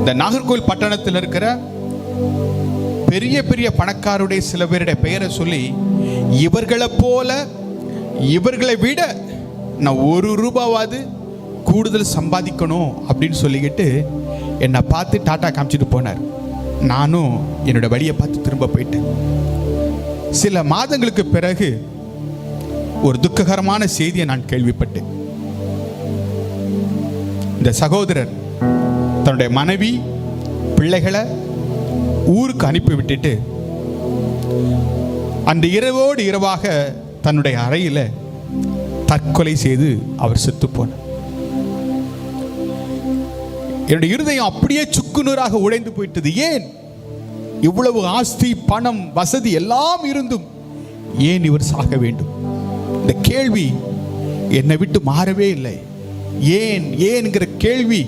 இந்த நாகர்கோவில் பட்டணத்தில் இருக்கிற பெரிய பெரிய பணக்காருடைய சில பேருடைய பெயரை சொல்லி, இவர்களை போல இவர்களை விட நான் ₹1 கூடுதல் சம்பாதிக்கணும் அப்படின்னு சொல்லிக்கிட்டு என்னை பார்த்து டாட்டா காமிச்சிட்டு போனார். நானும் என்னோட வழியை பார்த்து திரும்ப போயிட்டேன். சில மாதங்களுக்கு பிறகு ஒரு துக்ககரமான செய்தியை நான் கேள்விப்பட்டேன். இந்த சகோதரர் தன்னுடைய மனைவி பிள்ளைகளை ஊருக்கு அனுப்பி விட்டுட்டு அந்த இரவோடு இரவாக தன்னுடைய அறையில் தற்கொலை செய்து அவர் செத்து போனார். என்னுடைய இருதயம் அப்படியே சுக்குநூறாக உடைந்து போயிட்டது. ஏன் இவ்வளவு ஆஸ்தி, பணம், வசதி எல்லாம் இருந்தும் ஏன் இவர் சாக வேண்டும்? இந்த கேள்வி என்னை விட்டு மாறவே இல்லை. ஏன் ஏன்கிற கேள்வி